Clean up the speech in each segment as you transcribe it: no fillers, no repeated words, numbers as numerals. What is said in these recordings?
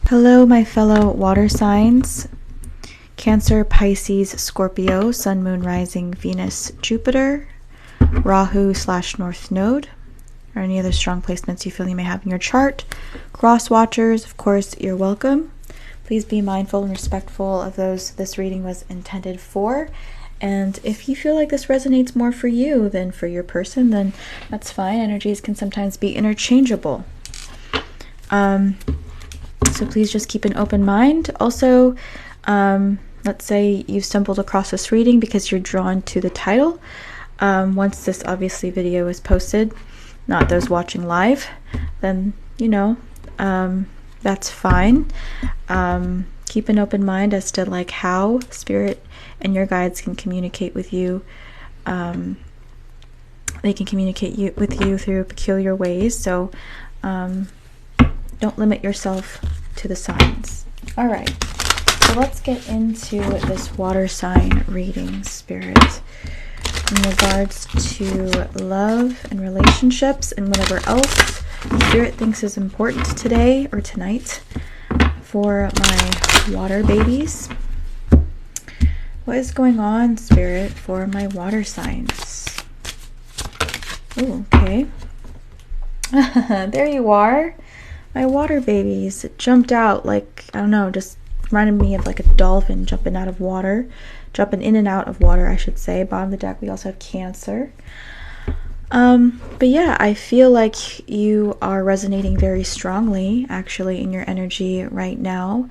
Hello, my fellow water signs. Cancer, Pisces, Scorpio, Sun, Moon, Rising, Venus, Jupiter, Rahu/North Node, or any other strong placements you feel you may have in your chart. Cross watchers, of course, you're welcome. Please be mindful and respectful of those this reading was intended for. And if you feel like this resonates more for you than for your person, then that's fine. Energies can sometimes be interchangeable. So please just keep an open mind. Also, let's say you've stumbled across this reading because you're drawn to the title. Once this obviously video is posted, not those watching live, then, that's fine. Keep an open mind as to like how Spirit and your guides can communicate with you. They can communicate with you through peculiar ways. So don't limit yourself to the signs. All right, so let's get into this water sign reading, Spirit, in regards to love and relationships and whatever else Spirit thinks is important today or tonight for my water babies. What is going on, Spirit, for my water signs? Oh, okay. There you are. My water babies. It jumped out like, I don't know, just reminded me of like a dolphin jumping in and out of water, I should say. Bottom of the deck, we also have Cancer. But yeah, I feel like you are resonating very strongly, actually, in your energy right now.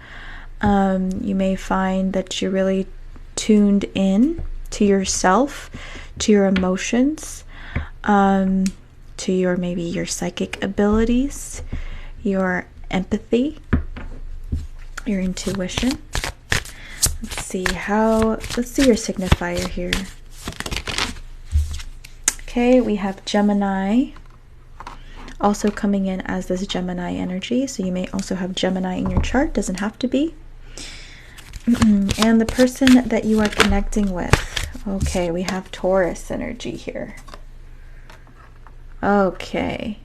You may find that you're really tuned in to yourself, to your emotions, to maybe your psychic abilities, your empathy, your intuition. Let's see your signifier here. Okay, we have Gemini also coming in as this Gemini energy. So you may also have Gemini in your chart, doesn't have to be. And the person that you are connecting with. Okay, we have Taurus energy here. Okay.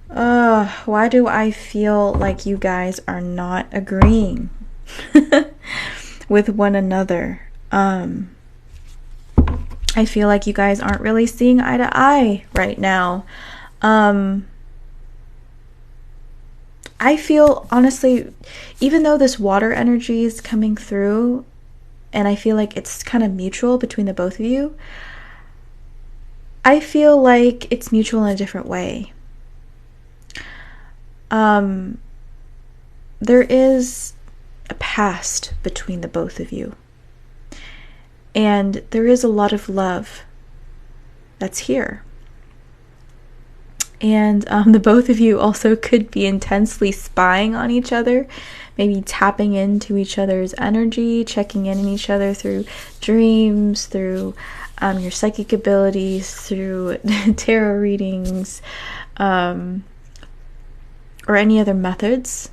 Why do I feel like you guys are not agreeing with one another? I feel like you guys aren't really seeing eye to eye right now. I feel, honestly, even though this water energy is coming through, and I feel like it's kind of mutual between the both of you, I feel like it's mutual in a different way. There is a past between the both of you. And there is a lot of love that's here. And the both of you also could be intensely spying on each other, maybe tapping into each other's energy, checking in on each other through dreams, through your psychic abilities, through tarot readings, or any other methods,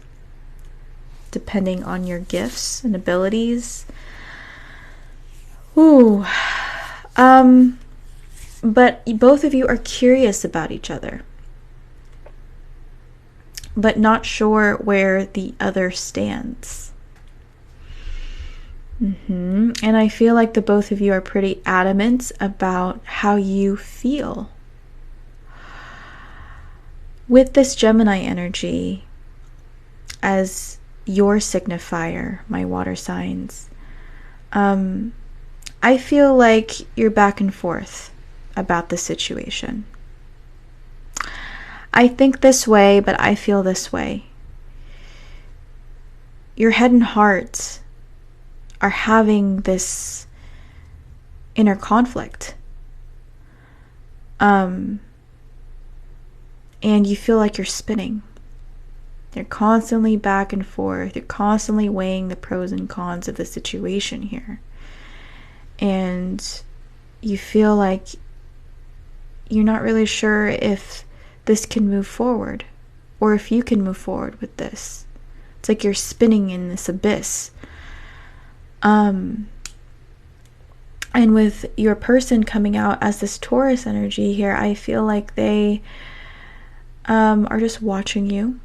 depending on your gifts and abilities. Ooh. But both of you are curious about each other, but not sure where the other stands. And I feel like the both of you are pretty adamant about how you feel. With this Gemini energy as your signifier, my water signs, I feel like you're back and forth about the situation. I think this way, but I feel this way. Your head and heart are having this inner conflict. And you feel like you're spinning. You're constantly back and forth. You're constantly weighing the pros and cons of the situation here. And you feel like you're not really sure if this can move forward or if you can move forward with this. It's like you're spinning in this abyss. And with your person coming out as this Taurus energy here, I feel like they are just watching you.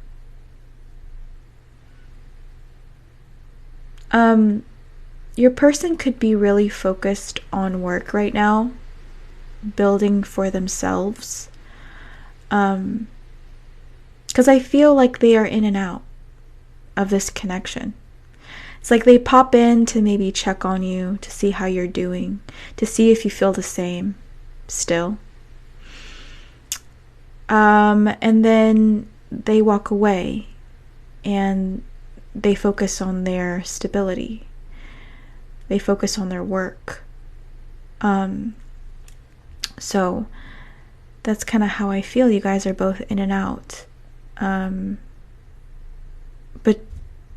Your person could be really focused on work right now, building for themselves. Because I feel like they are in and out of this connection. It's like they pop in to maybe check on you, to see how you're doing, to see if you feel the same still. And then they walk away and they focus on their stability. They focus on their work. So that's kind of how I feel. You guys are both in and out. But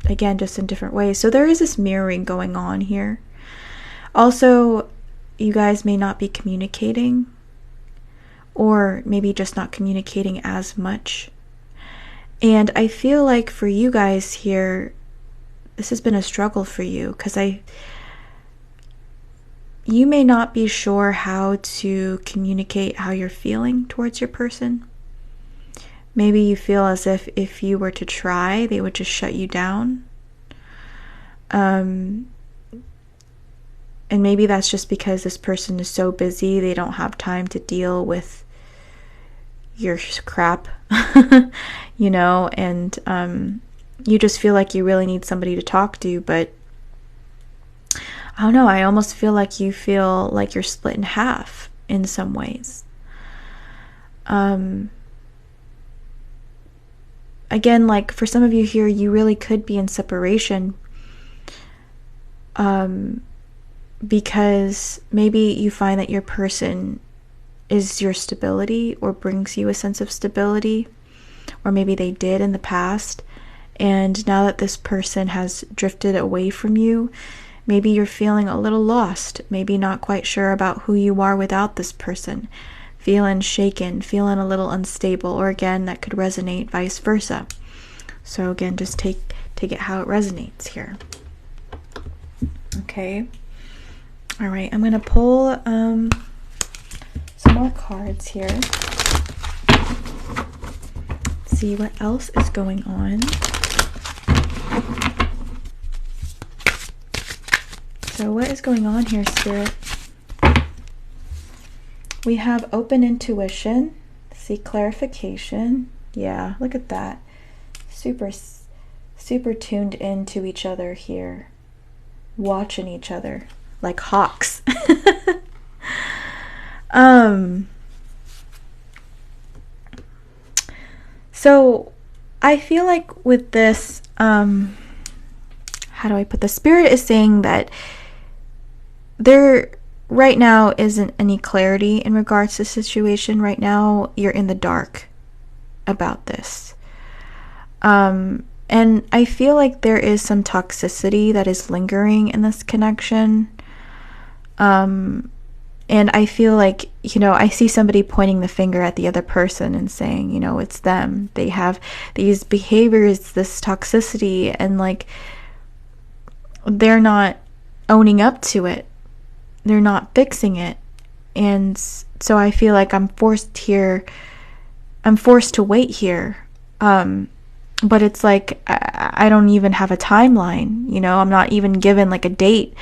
again, just in different ways. So there is this mirroring going on here. Also, you guys may not be communicating, or maybe just not communicating as much. And I feel like for you guys here, this has been a struggle for you, because you may not be sure how to communicate how you're feeling towards your person. Maybe you feel as if you were to try, they would just shut you down. And maybe that's just because this person is so busy, they don't have time to deal with your crap, you know, and you just feel like you really need somebody to talk to, but I don't know, I almost feel like you feel like you're split in half in some ways. Again, like for some of you here, you really could be in separation, because maybe you find that your person is your stability or brings you a sense of stability, or maybe they did in the past, and now that this person has drifted away from you, maybe you're feeling a little lost, maybe not quite sure about who you are without this person, feeling shaken, feeling a little unstable, or again, that could resonate vice versa. So again, just take it how it resonates here. Okay. All right, I'm going to pull some more cards here. See what else is going on. So what is going on here, Spirit? We have open intuition. See, clarification. Yeah, look at that. Super tuned into each other here. Watching each other like hawks. So I feel like with this, how do I put this? Spirit is saying that there right now isn't any clarity in regards to the situation. Right now, you're in the dark about this. And I feel like there is some toxicity that is lingering in this connection. And I feel like, you know, I see somebody pointing the finger at the other person and saying, you know, it's them. They have these behaviors, this toxicity, and like they're not owning up to it. They're not fixing it. And so I feel like I'm forced to wait here. But it's like I don't even have a timeline, you know, I'm not even given like a date.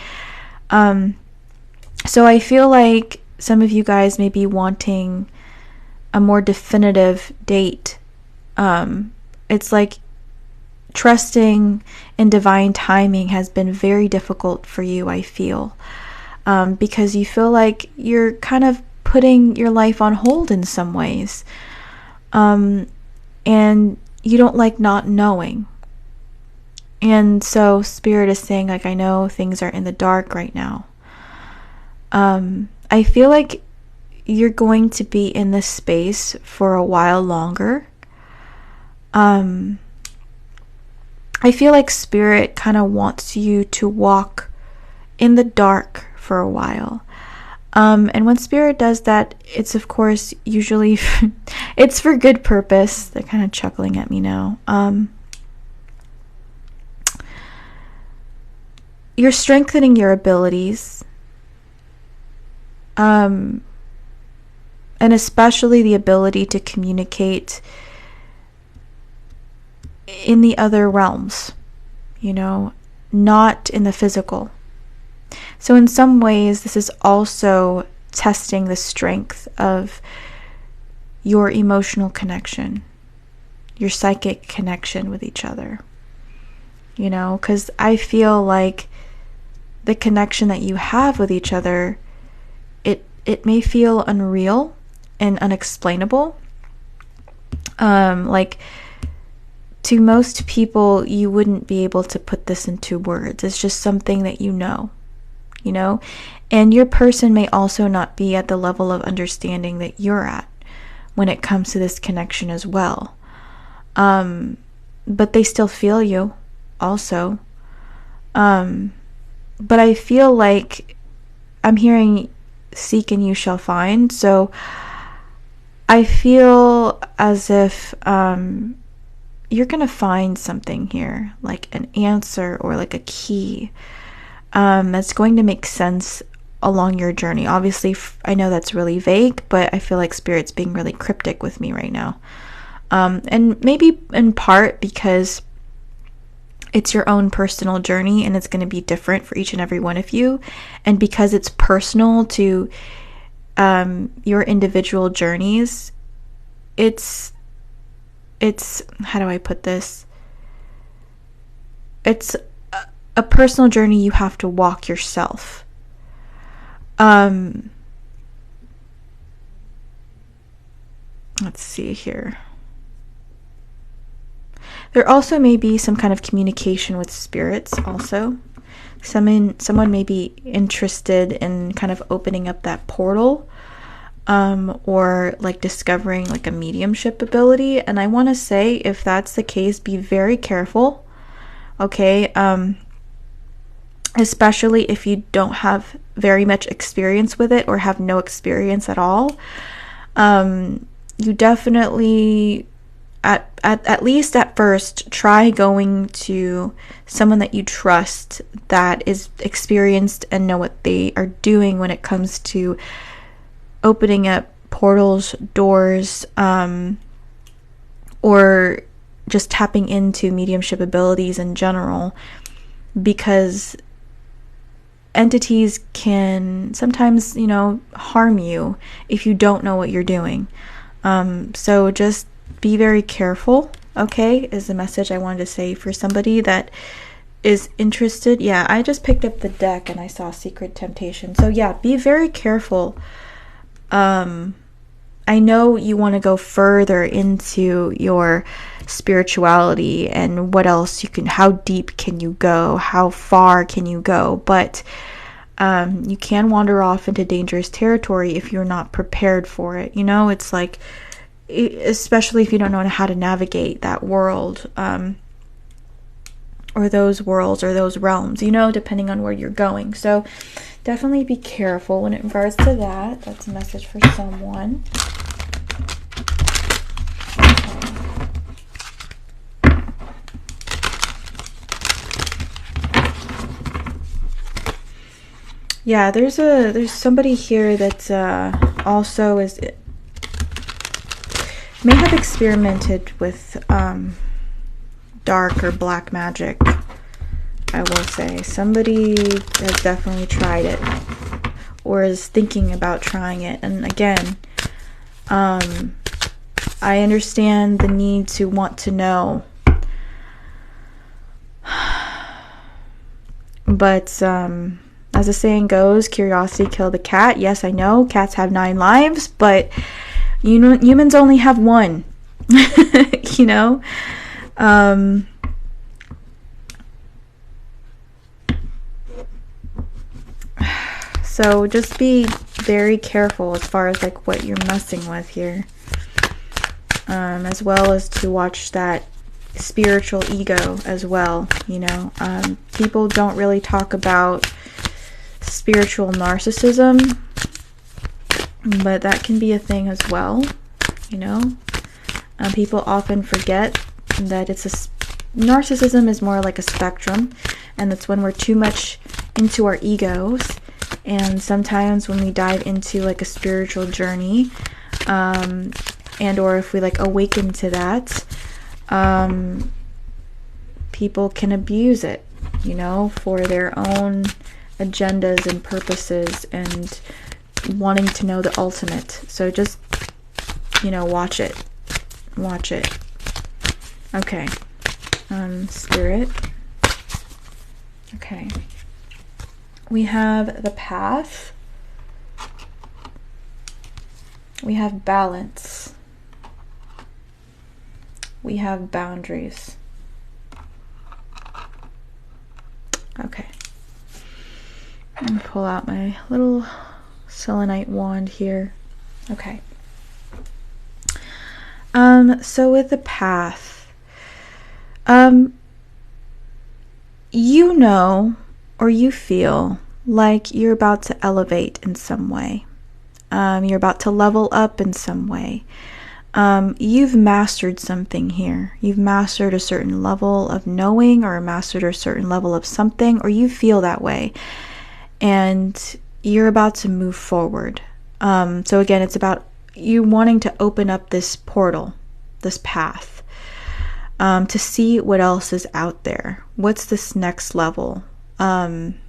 So I feel like some of you guys may be wanting a more definitive date. It's like trusting in divine timing has been very difficult for you, I feel. Because you feel like you're kind of putting your life on hold in some ways. And you don't like not knowing. And so Spirit is saying, like, I know things are in the dark right now. I feel like you're going to be in this space for a while longer. I feel like Spirit kind of wants you to walk in the dark for a while. And when Spirit does that, it's of course usually it's for good purpose. They're kind of chuckling at me now. You're strengthening your abilities, and especially the ability to communicate in the other realms, you know, not in the physical. So in some ways, this is also testing the strength of your emotional connection, your psychic connection with each other. You know, because I feel like the connection that you have with each other, it may feel unreal and unexplainable. Like, to most people, you wouldn't be able to put this into words. It's just something that you know, and your person may also not be at the level of understanding that you're at when it comes to this connection as well. But they still feel you also. But I feel like I'm hearing seek and you shall find. So I feel as if you're going to find something here, like an answer or like a key that's going to make sense along your journey. Obviously, I know that's really vague, but I feel like Spirit's being really cryptic with me right now. And maybe in part because it's your own personal journey and it's going to be different for each and every one of you. And because it's personal to your individual journeys, it's how do I put this? It's a personal journey you have to walk yourself. Let's see here. There also may be some kind of communication with spirits also. Someone may be interested in kind of opening up that portal, or like discovering like a mediumship ability. And I want to say, if that's the case, be very careful. Okay. Especially if you don't have very much experience with it or have no experience at all. You definitely, at least at first, try going to someone that you trust that is experienced and know what they are doing when it comes to opening up portals, doors, or just tapping into mediumship abilities in general, because entities can sometimes, harm you if you don't know what you're doing. So just be very careful, okay, is the message I wanted to say for somebody that is interested. Yeah, I just picked up the deck and I saw Secret Temptation. So yeah, be very careful. I know you want to go further into your spirituality and what else you can, how deep can you go, how far can you go, but you can wander off into dangerous territory if you're not prepared for it. It's like, especially if you don't know how to navigate that world, or those worlds or those realms, depending on where you're going. So definitely be careful when it regards to that. That's a message for someone. Yeah, there's somebody here that also may have experimented with dark or black magic. I will say somebody has definitely tried it or is thinking about trying it. And again, I understand the need to want to know, but as the saying goes, curiosity killed the cat. Yes, I know cats have 9 lives, but humans only have 1. So just be very careful as far as like what you're messing with here, as well as to watch that spiritual ego as well. People don't really talk about spiritual narcissism, but that can be a thing as well. People often forget that narcissism is more like a spectrum, and that's when we're too much into our egos. And sometimes when we dive into like a spiritual journey, and or if we like awaken to that, people can abuse it, you know, for their own agendas and purposes and wanting to know the ultimate. So just, you know, watch it. Watch it. Okay. Spirit. Okay. We have the path. We have balance. We have boundaries. Okay. I'm going to pull out my little selenite wand here. Okay. So with the path, you know, or you feel like you're about to elevate in some way. You're about to level up in some way. You've mastered something here. You've mastered a certain level of knowing, or mastered a certain level of something, or you feel that way. And you're about to move forward. So again, it's about you wanting to open up this portal, this path, to see what else is out there. What's this next level? I'm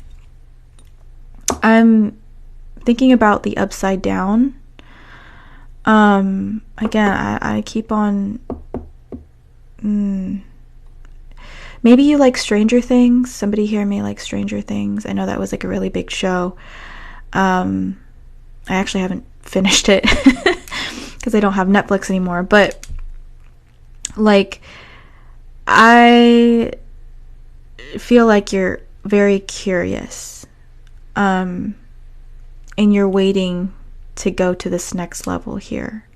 thinking about the upside down. Again, I keep on, maybe you like Stranger Things. Somebody here may like Stranger Things. I know that was like a really big show. I actually haven't finished it because I don't have Netflix anymore, but like, I feel like you're very curious, and you're waiting to go to this next level here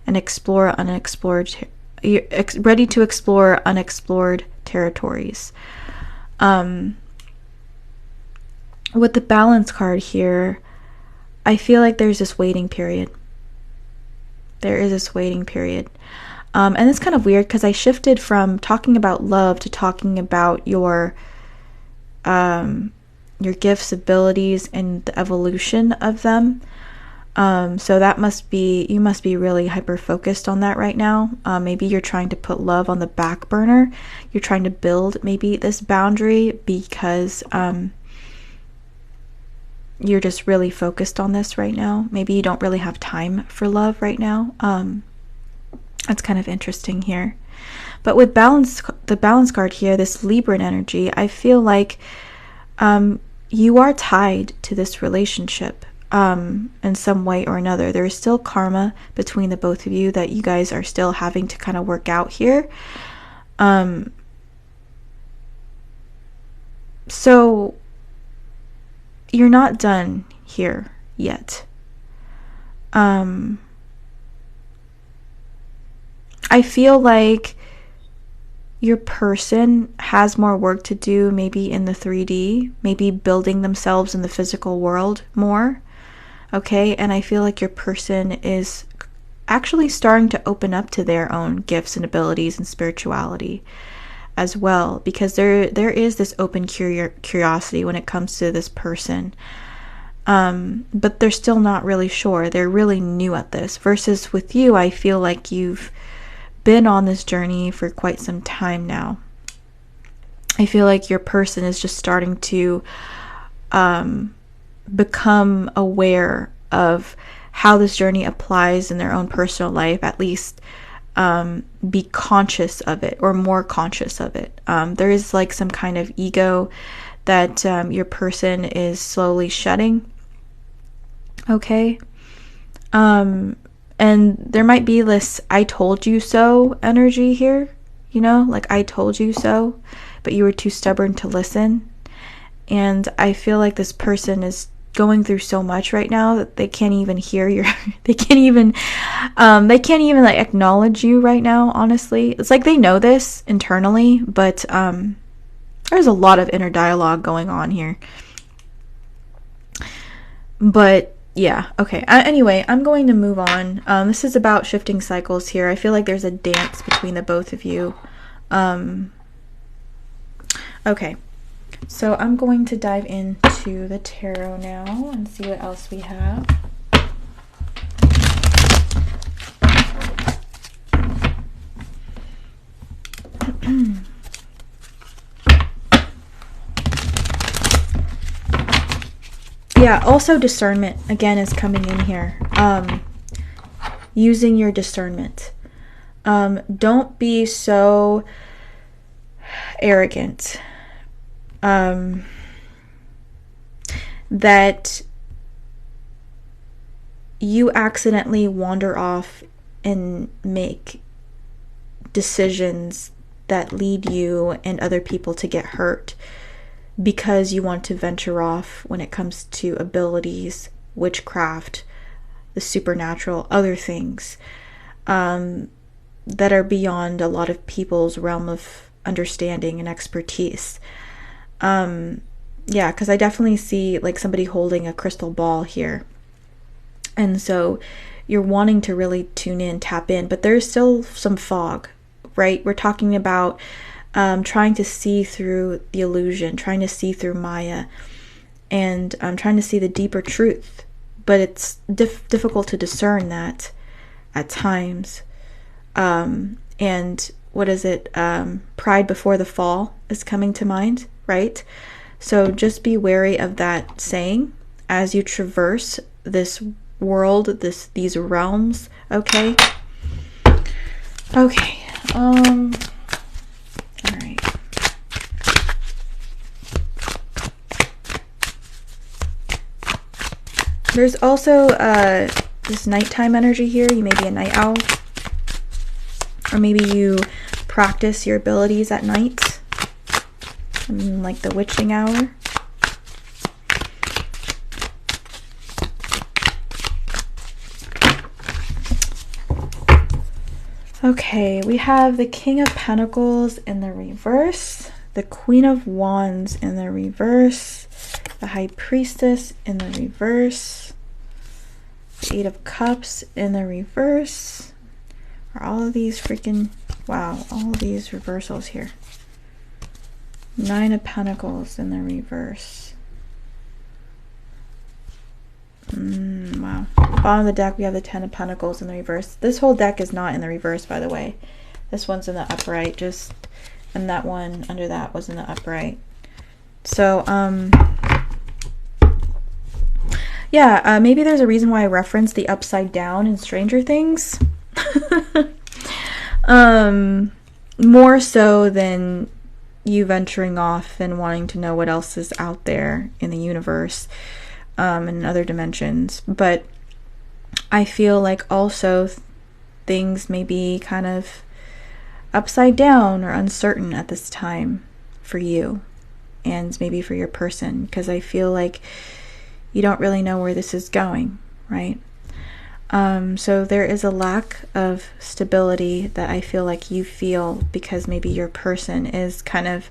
and explore unexplored, you're ready to explore unexplored territories. With the balance card here, I feel like there's this waiting period. There is this waiting period. And it's kind of weird because I shifted from talking about love to talking about your gifts, abilities, and the evolution of them. So that you must be really hyper focused on that right now. Maybe you're trying to put love on the back burner. You're trying to build maybe this boundary because you're just really focused on this right now. Maybe you don't really have time for love right now. That's kind of interesting here. But with the balance card here, this Libran energy, I feel like you are tied to this relationship in some way or another. There is still karma between the both of you that you guys are still having to kind of work out here. So you're not done here yet. I feel like your person has more work to do, maybe in the 3D, maybe building themselves in the physical world more. Okay, and I feel like your person is actually starting to open up to their own gifts and abilities and spirituality as well, because there is this open curiosity when it comes to this person. But they're still not really sure. They're really new at this. Versus with you, I feel like you've been on this journey for quite some time now. I feel like your person is just starting to become aware of how this journey applies in their own personal life, at least be conscious of it, or more conscious of it. There is like some kind of ego that your person is slowly shedding. Okay. And there might be this I told you so energy here, you know, like I told you so, but you were too stubborn to listen. And I feel like this person is going through so much right now that they can't even hear your they can't even like acknowledge you right now. Honestly, it's like they know this internally, but there's a lot of inner dialogue going on here. But yeah, okay. Anyway, I'm going to move on. This is about shifting cycles here. I feel like there's a dance between the both of you. Okay, so I'm going to dive into the tarot now and see what else we have. Yeah, also discernment, again, is coming in here. Using your discernment. Don't be so arrogant that you accidentally wander off and make decisions that lead you and other people to get hurt because you want to venture off when it comes to abilities, witchcraft, the supernatural, other things that are beyond a lot of people's realm of understanding and expertise. Yeah, because I definitely see like somebody holding a crystal ball here. And so you're wanting to really tune in, tap in, but there's still some fog, right? We're talking about trying to see through the illusion, trying to see through Maya, and trying to see the deeper truth. But it's difficult to discern that at times. And what is it? Pride before the fall is coming to mind, right? So just be wary of that saying as you traverse this world, these realms, okay? Okay. All right. There's also this nighttime energy here. You may be a night owl. Or maybe you practice your abilities at night. Like the witching hour. Okay, we have the King of Pentacles in the reverse, the Queen of Wands in the reverse, the High Priestess in the reverse, the Eight of Cups in the reverse. Are all of these freaking, wow, all of these reversals here. Nine of Pentacles in the reverse. Wow. Bottom of the deck, we have the Ten of Pentacles in the reverse. This whole deck is not in the reverse, by the way. This one's in the upright, and that one under that was in the upright. So, yeah, maybe there's a reason why I referenced the upside down in Stranger Things. More so than you venturing off and wanting to know what else is out there in the universe. In other dimensions, but I feel like also things may be kind of upside down or uncertain at this time for you and maybe for your person, because I feel like you don't really know where this is going, right? So there is a lack of stability that I feel like you feel because maybe your person is kind of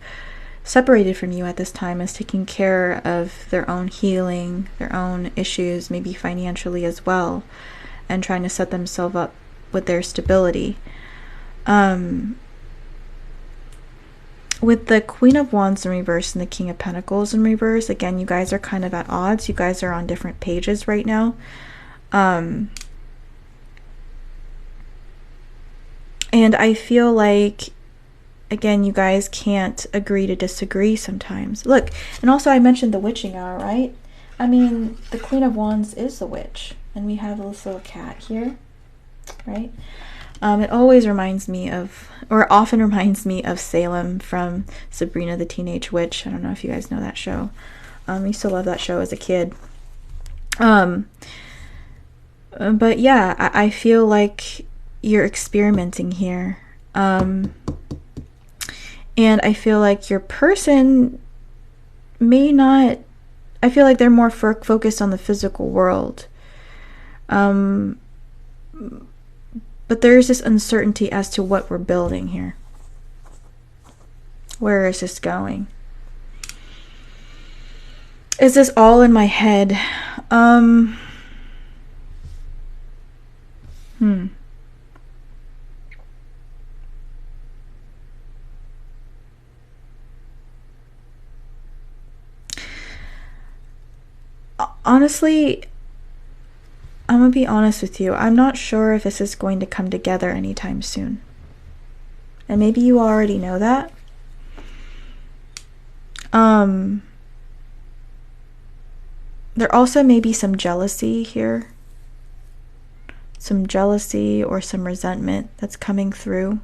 separated from you at this time, is taking care of their own healing, their own issues, maybe financially as well, and trying to set themselves up with their stability. With the Queen of Wands in reverse and the King of Pentacles in reverse, again, you guys are kind of at odds. You guys are on different pages right now. And I feel like, again, you guys can't agree to disagree sometimes. Look, and also I mentioned the witching hour, right? I mean, the Queen of Wands is the witch. And we have this little cat here, right? It always reminds me of, or often reminds me of Salem from Sabrina the Teenage Witch. I don't know if you guys know that show. I used to love that show as a kid. But yeah, I feel like you're experimenting here. And I feel like your person may not, I feel like they're more focused on the physical world. But there's this uncertainty as to what we're building here. Where is this going? Is this all in my head? Honestly, I'm gonna be honest with you. I'm not sure if this is going to come together anytime soon. And maybe you already know that. There also may be some jealousy here. Some jealousy or some resentment that's coming through.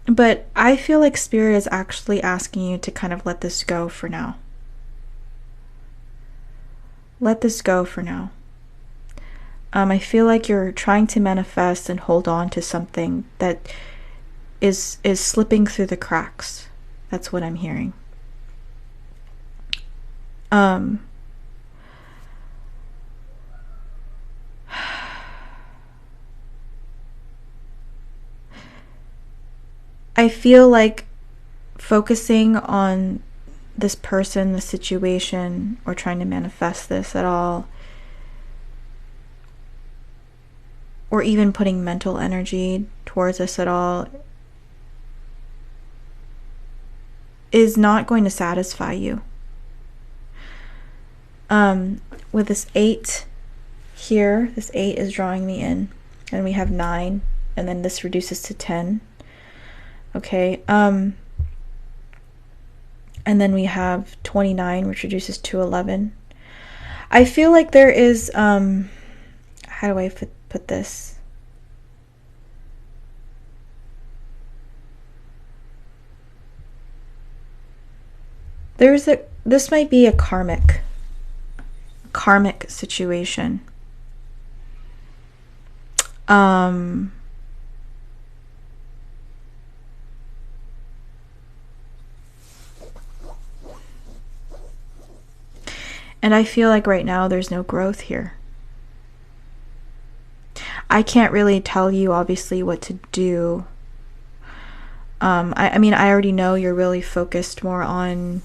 But I feel like Spirit is actually asking you to kind of let this go for now. Let this go for now. I feel like you're trying to manifest and hold on to something that is slipping through the cracks. That's what I'm hearing. I feel like focusing on this person, the situation, or trying to manifest this at all, or even putting mental energy towards this at all, is not going to satisfy you. With this 8 here, this 8 is drawing me in, and we have 9, and then this reduces to 10. Okay, and then we have 29, which reduces to 11. I feel like there is, how do I put this? This might be a karmic situation. And I feel like right now there's no growth here. I can't really tell you, obviously, what to do. I mean, I already know you're really focused more on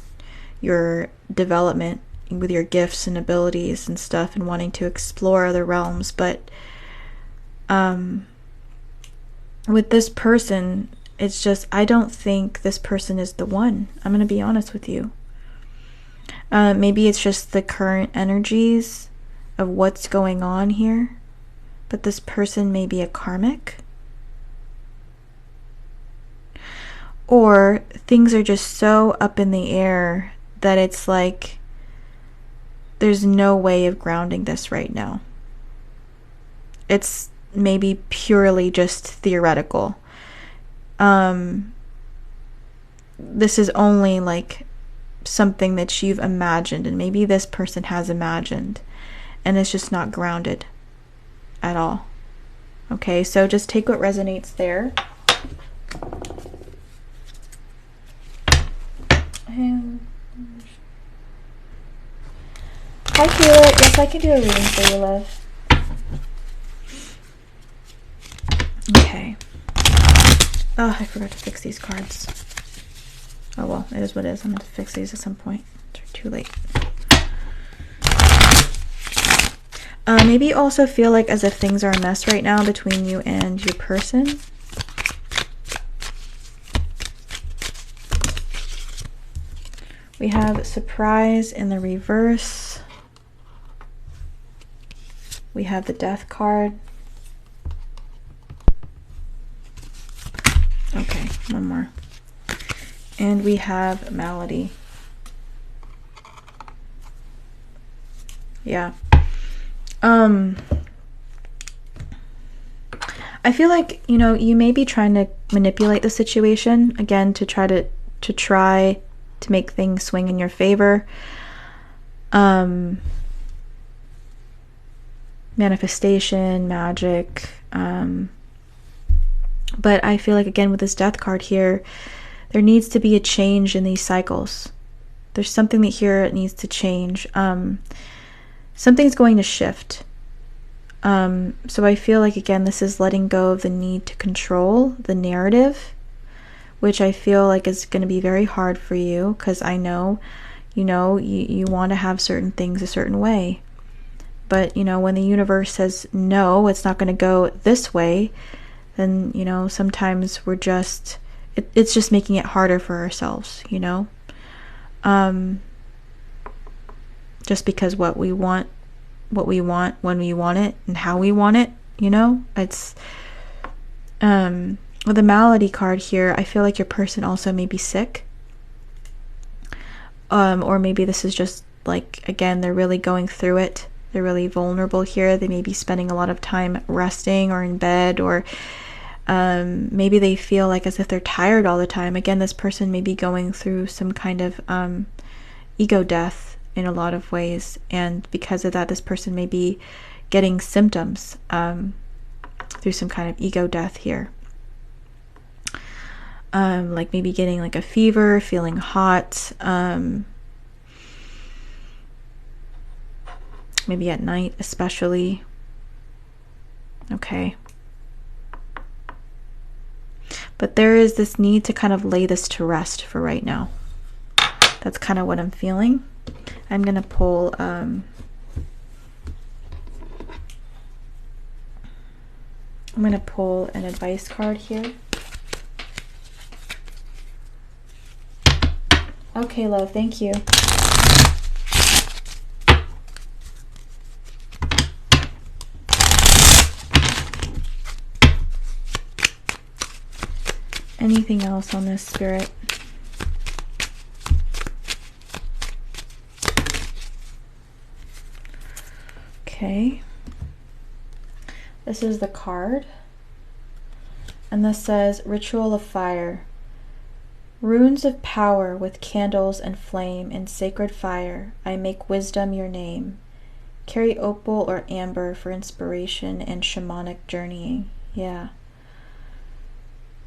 your development with your gifts and abilities and stuff and wanting to explore other realms. But with this person, it's just, I don't think this person is the one. I'm going to be honest with you. Maybe it's just the current energies of what's going on here, but this person may be a karmic, or things are just so up in the air that it's like there's no way of grounding this right now. It's maybe purely just theoretical. This is only like something that you've imagined, and maybe this person has imagined, and it's just not grounded at all. Okay, so just take what resonates there. Hi, Kayla. Yes, I can do a reading for you, love. Okay. Oh, I forgot to fix these cards. Oh well, it is what it is. I'm going to fix these at some point. It's too late. Maybe you also feel like as if things are a mess right now between you and your person. We have surprise in the reverse. We have the death card. Okay, one more. And we have malady. Yeah. I feel like, you know, you may be trying to manipulate the situation again to try to make things swing in your favor. Manifestation, magic. But I feel like, again, with this death card here, there needs to be a change in these cycles. There's something that here needs to change. Something's going to shift. So I feel like, again, this is letting go of the need to control the narrative, which I feel like is going to be very hard for you, because I know, you want to have certain things a certain way. But, when the universe says, no, it's not going to go this way, then, sometimes we're just, it's just making it harder for ourselves, just because what we want, when we want it, and how we want it, it's, with the malady card here, I feel like your person also may be sick. Or maybe this is just like, again, they're really going through it. They're really vulnerable here. They may be spending a lot of time resting or in bed, or maybe they feel like as if they're tired all the time. Again, this person may be going through some kind of ego death in a lot of ways, and because of that, this person may be getting symptoms through some kind of ego death here. Like maybe getting like a fever, feeling hot, maybe at night especially. Okay. But there is this need to kind of lay this to rest for right now. That's kind of what I'm feeling. I'm going to pull I'm going to pull an advice card here. Okay, love, thank you. Anything else on this, Spirit? Okay. This is the card. And this says, Ritual of Fire. Runes of power with candles and flame in sacred fire. I make wisdom your name. Carry opal or amber for inspiration and shamanic journeying. Yeah.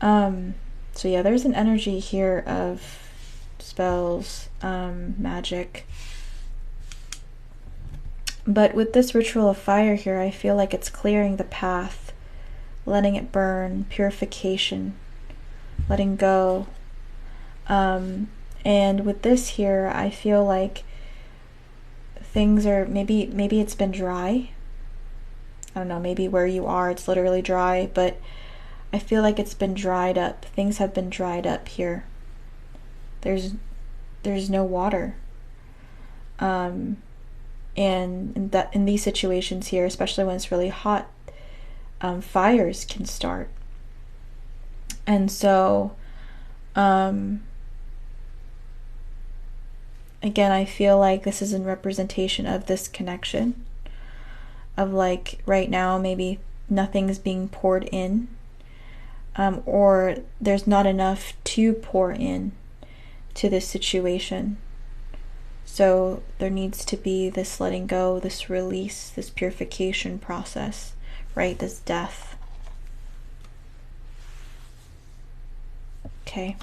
So yeah, there's an energy here of spells, magic. But with this ritual of fire here, I feel like it's clearing the path, letting it burn, purification, letting go. And with this here, I feel like things are, maybe it's been dry. I don't know, maybe where you are, it's literally dry, but I feel like it's been dried up. Things have been dried up here. There's no water. And in these situations here, especially when it's really hot, fires can start. And so, again, I feel like this is a representation of this connection. Of like, right now, maybe nothing's being poured in. Or there's not enough to pour in to this situation. So there needs to be this letting go, this release, this purification process, right? This death. Okay.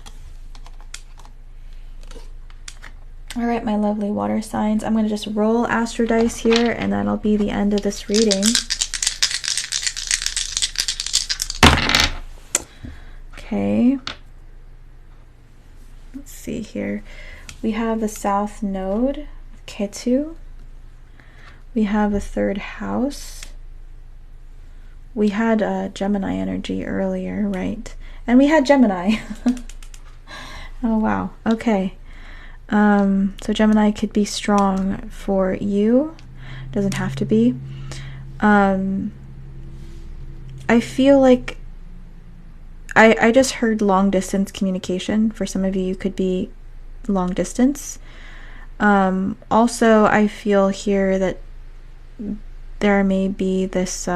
All right, my lovely water signs. I'm going to just roll Astro Dice here, and that'll be the end of this reading. Okay, let's see here. We have the South Node of Ketu. We have the third house. We had Gemini energy earlier, right? And we had Gemini. Oh, wow. Okay. So Gemini could be strong for you. Doesn't have to be. I feel like I just heard long distance communication. For some of you, you could be long distance. Also, I feel here that there may be this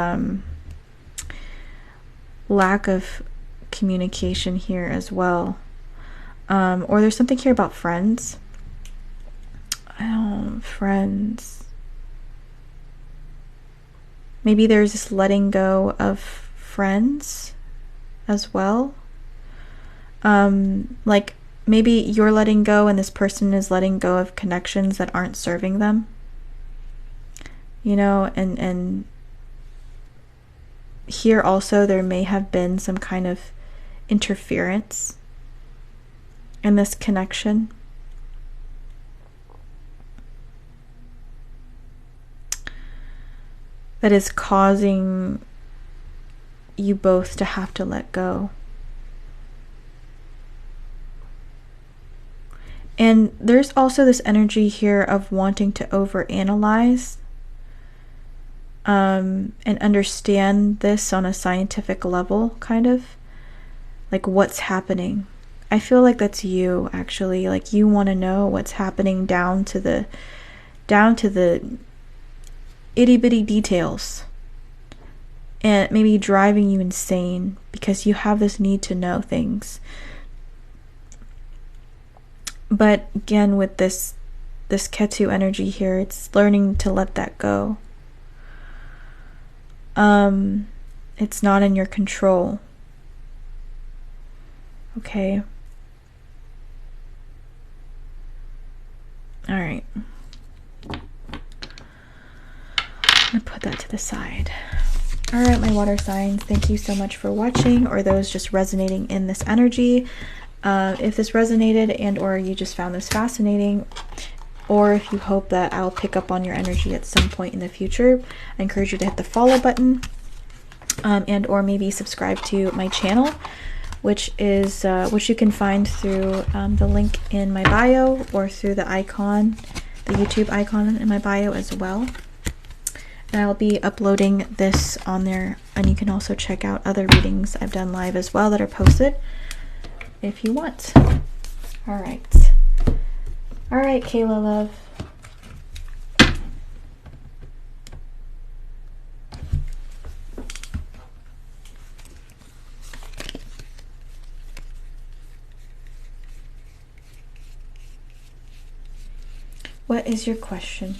lack of communication here as well. Or there's something here about friends. Friends. Maybe there's this letting go of friends as well. Like maybe you're letting go and this person is letting go of connections that aren't serving them. You know, and here also there may have been some kind of interference in this connection. That is causing you both to have to let go. And there's also this energy here of wanting to overanalyze and understand this on a scientific level, kind of. like what's happening. I feel like that's you, actually. Like you want to know what's happening down to the itty bitty details, and maybe driving you insane because you have this need to know things. But again, with this Ketu energy here, it's learning to let that go. It's not in your control. Okay. All right. I'm gonna put that to the side. All right, my water signs, thank you so much for watching, or those just resonating in this energy. If this resonated and or you just found this fascinating, or if you hope that I'll pick up on your energy at some point in the future, I encourage you to hit the follow button, and or maybe subscribe to my channel, which you can find through the link in my bio, or through the icon, the YouTube icon in my bio as well. And I'll be uploading this on there, and you can also check out other readings I've done live as well that are posted if you want. All right, Kayla love. What is your question?